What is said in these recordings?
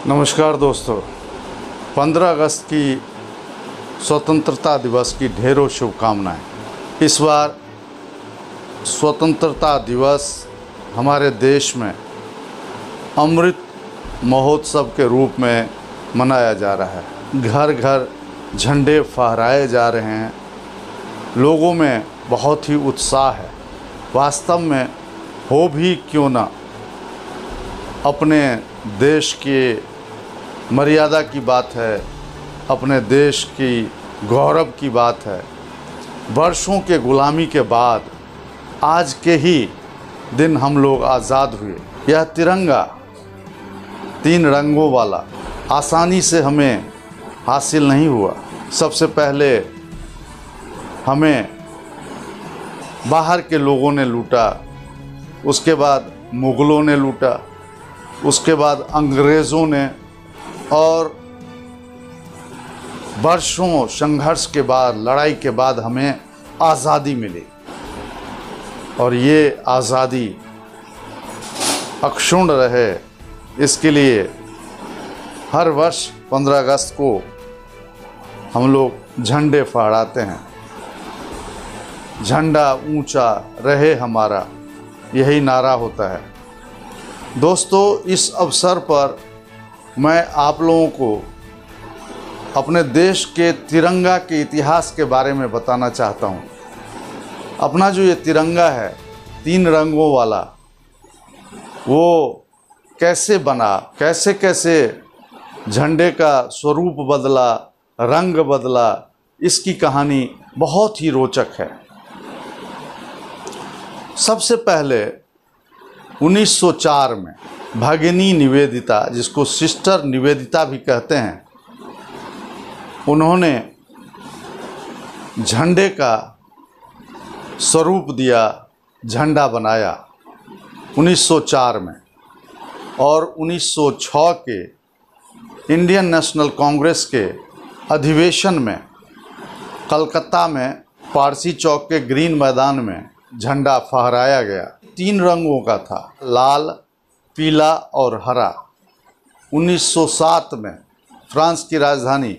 नमस्कार दोस्तों, 15 अगस्त की स्वतंत्रता दिवस की ढेरों शुभकामनाएं। इस बार स्वतंत्रता दिवस हमारे देश में अमृत महोत्सव के रूप में मनाया जा रहा है। घर घर झंडे फहराए जा रहे हैं। लोगों में बहुत ही उत्साह है। वास्तव में हो भी क्यों ना, अपने देश के मर्यादा की बात है, अपने देश की गौरव की बात है। वर्षों के गुलामी के बाद आज के ही दिन हम लोग आज़ाद हुए। यह तिरंगा 3 रंगों वाला आसानी से हमें हासिल नहीं हुआ। सबसे पहले हमें बाहर के लोगों ने लूटा, उसके बाद मुग़लों ने लूटा, उसके बाद अंग्रेज़ों ने, और वर्षों संघर्ष के बाद, लड़ाई के बाद हमें आज़ादी मिली। और ये आज़ादी अक्षुण्ण रहे, इसके लिए हर वर्ष 15 अगस्त को हम लोग झंडे फहराते हैं। झंडा ऊंचा रहे हमारा, यही नारा होता है। दोस्तों, इस अवसर पर मैं आप लोगों को अपने देश के तिरंगा के इतिहास के बारे में बताना चाहता हूँ। अपना जो ये तिरंगा है 3 रंगों वाला, वो कैसे बना, कैसे कैसे झंडे का स्वरूप बदला, रंग बदला, इसकी कहानी बहुत ही रोचक है। सबसे पहले 1904 में भगिनी निवेदिता, जिसको सिस्टर निवेदिता भी कहते हैं, उन्होंने झंडे का स्वरूप दिया, झंडा बनाया 1904 में। और 1906 के इंडियन नेशनल कांग्रेस के अधिवेशन में कलकत्ता में पारसी चौक के ग्रीन मैदान में झंडा फहराया गया। 3 रंगों का था, लाल, पीला और हरा। 1907 में फ्रांस की राजधानी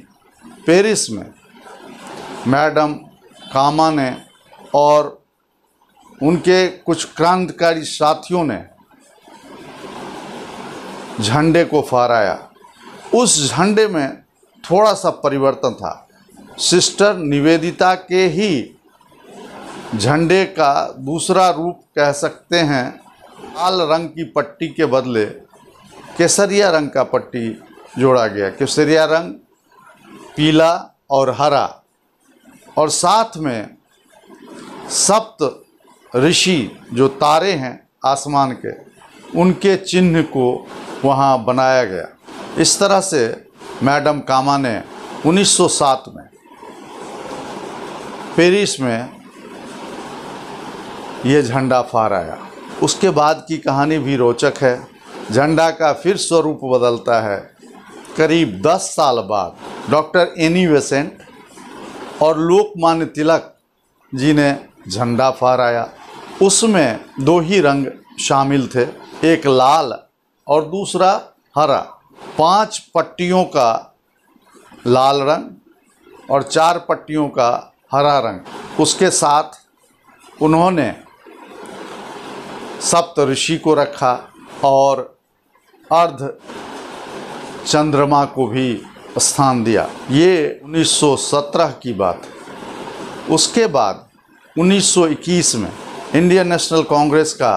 पेरिस में मैडम कामा ने और उनके कुछ क्रांतिकारी साथियों ने झंडे को फहराया। उस झंडे में थोड़ा सा परिवर्तन था। सिस्टर निवेदिता के ही झंडे का दूसरा रूप कह सकते हैं, लाल रंग की पट्टी के बदले केसरिया रंग का पट्टी जोड़ा गया। केसरिया रंग, पीला और हरा, और साथ में सप्त ऋषि जो तारे हैं आसमान के, उनके चिन्ह को वहाँ बनाया गया। इस तरह से मैडम कामा ने 1907 में पेरिस में ये झंडा फहराया। उसके बाद की कहानी भी रोचक है। झंडा का फिर स्वरूप बदलता है। करीब 10 साल बाद डॉक्टर एनी बेसेंट और लोकमान्य तिलक जी ने झंडा फहराया। उसमें 2 ही रंग शामिल थे, एक लाल और दूसरा हरा। 5 पट्टियों का लाल रंग और 4 पट्टियों का हरा रंग। उसके साथ उन्होंने सप्त ऋषि को रखा और अर्ध चंद्रमा को भी स्थान दिया। ये 1917 की बात है। उसके बाद 1921 में इंडियन नेशनल कांग्रेस का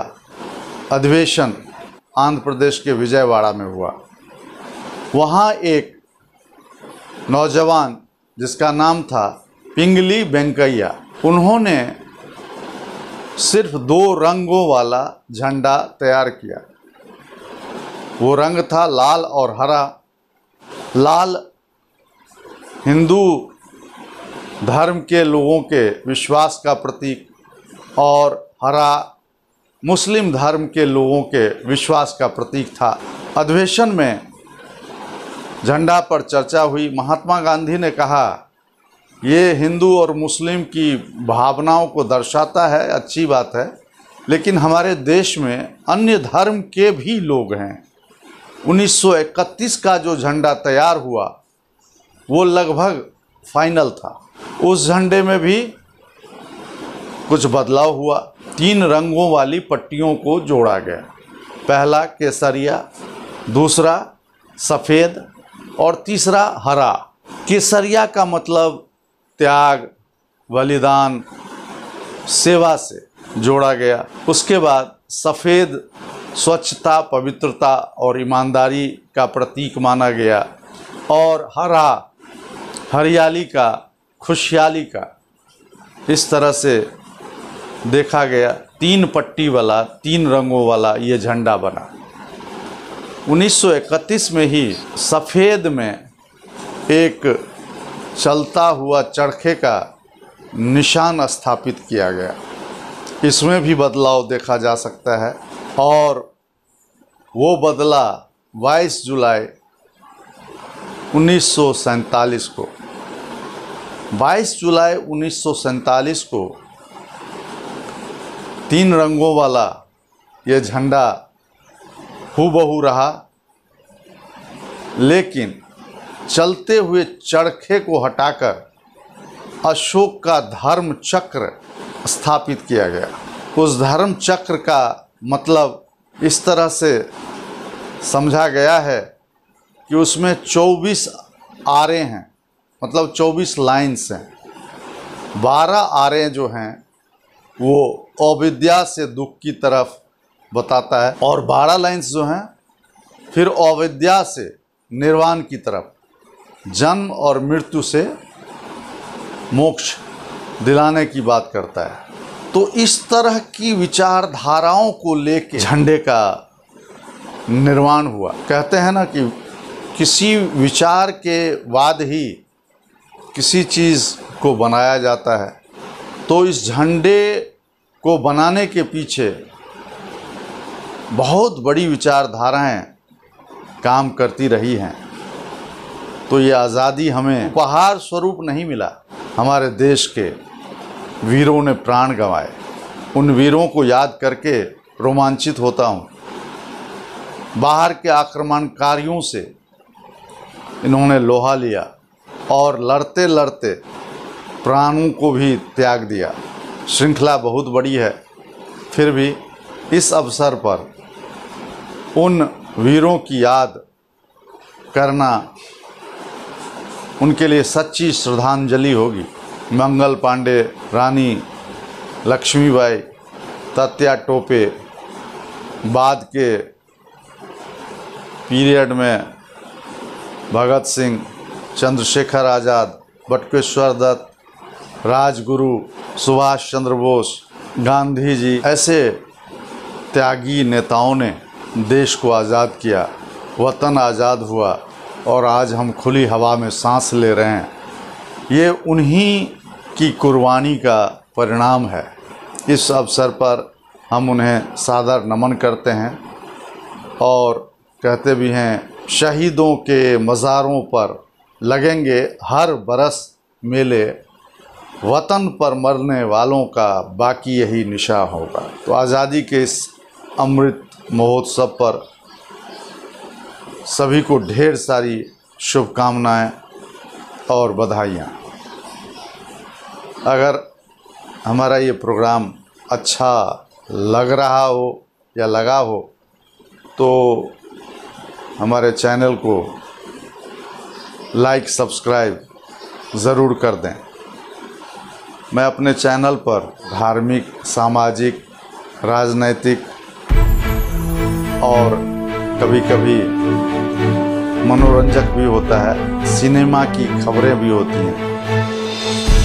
अधिवेशन आंध्र प्रदेश के विजयवाड़ा में हुआ। वहाँ एक नौजवान जिसका नाम था पिंगली वेंकैया, उन्होंने सिर्फ 2 रंगों वाला झंडा तैयार किया। वो रंग था लाल और हरा। लाल हिंदू धर्म के लोगों के विश्वास का प्रतीक और हरा मुस्लिम धर्म के लोगों के विश्वास का प्रतीक था। अधिवेशन में झंडा पर चर्चा हुई। महात्मा गांधी ने कहा, ये हिंदू और मुस्लिम की भावनाओं को दर्शाता है, अच्छी बात है, लेकिन हमारे देश में अन्य धर्म के भी लोग हैं, 1931 का जो झंडा तैयार हुआ वो लगभग फाइनल था। उस झंडे में भी कुछ बदलाव हुआ। 3 रंगों वाली पट्टियों को जोड़ा गया। पहला केसरिया, दूसरा सफ़ेद और तीसरा हरा। केसरिया का मतलब त्याग, बलिदान, सेवा से जोड़ा गया। उसके बाद सफ़ेद स्वच्छता, पवित्रता और ईमानदारी का प्रतीक माना गया और हरा हरियाली का, खुशहाली का, इस तरह से देखा गया। 3 पट्टी वाला, 3 रंगों वाला ये झंडा बना। 1931 में ही सफ़ेद में एक चलता हुआ चरखे का निशान स्थापित किया गया। इसमें भी बदलाव देखा जा सकता है और वो बदला 22 जुलाई 1947 को। 22 जुलाई 1947 को 3 रंगों वाला ये झंडा हूबहू रहा, लेकिन चलते हुए चरखे को हटाकर अशोक का धर्म चक्र स्थापित किया गया। उस धर्म चक्र का मतलब इस तरह से समझा गया है कि उसमें 24 आरे हैं, मतलब 24 लाइन्स हैं। 12 आरे जो हैं वो अविद्या से दुख की तरफ बताता है और 12 लाइन्स जो हैं फिर अविद्या से निर्वाण की तरफ, जन्म और मृत्यु से मोक्ष दिलाने की बात करता है। तो इस तरह की विचारधाराओं को लेकर झंडे का निर्माण हुआ। कहते हैं ना कि किसी विचार के बाद ही किसी चीज़ को बनाया जाता है। तो इस झंडे को बनाने के पीछे बहुत बड़ी विचारधाराएं काम करती रही हैं। तो ये आज़ादी हमें उपहार स्वरूप नहीं मिला। हमारे देश के वीरों ने प्राण गंवाए। उन वीरों को याद करके रोमांचित होता हूँ। बाहर के आक्रमणकारियों से इन्होंने लोहा लिया और लड़ते लड़ते प्राणों को भी त्याग दिया। श्रृंखला बहुत बड़ी है, फिर भी इस अवसर पर उन वीरों की याद करना उनके लिए सच्ची श्रद्धांजलि होगी। मंगल पांडे, रानी लक्ष्मीबाई, तात्या टोपे, बाद के पीरियड में भगत सिंह, चंद्रशेखर आज़ाद, बटुकेश्वर दत्त, राजगुरु, सुभाष चंद्र बोस, गांधी जी, ऐसे त्यागी नेताओं ने देश को आज़ाद किया, वतन आज़ाद हुआ और आज हम खुली हवा में सांस ले रहे हैं। ये उन्हीं की कुर्बानी का परिणाम है। इस अवसर पर हम उन्हें सादर नमन करते हैं और कहते भी हैं, शहीदों के मज़ारों पर लगेंगे हर बरस मेले, वतन पर मरने वालों का बाकी यही निशा होगा। तो आज़ादी के इस अमृत महोत्सव पर सभी को ढेर सारी शुभकामनाएं और बधाइयाँ। अगर हमारा ये प्रोग्राम अच्छा लग रहा हो या लगा हो तो हमारे चैनल को लाइक, सब्सक्राइब ज़रूर कर दें। मैं अपने चैनल पर धार्मिक, सामाजिक, राजनैतिक और कभी कभी मनोरंजक भी होता है, सिनेमा की खबरें भी होती हैं।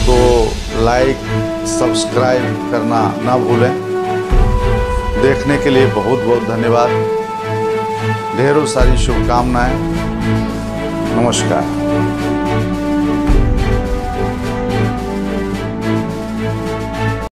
तो लाइक, सब्सक्राइब करना ना भूलें। देखने के लिए बहुत बहुत धन्यवाद। ढेरों सारी शुभकामनाएं। नमस्कार।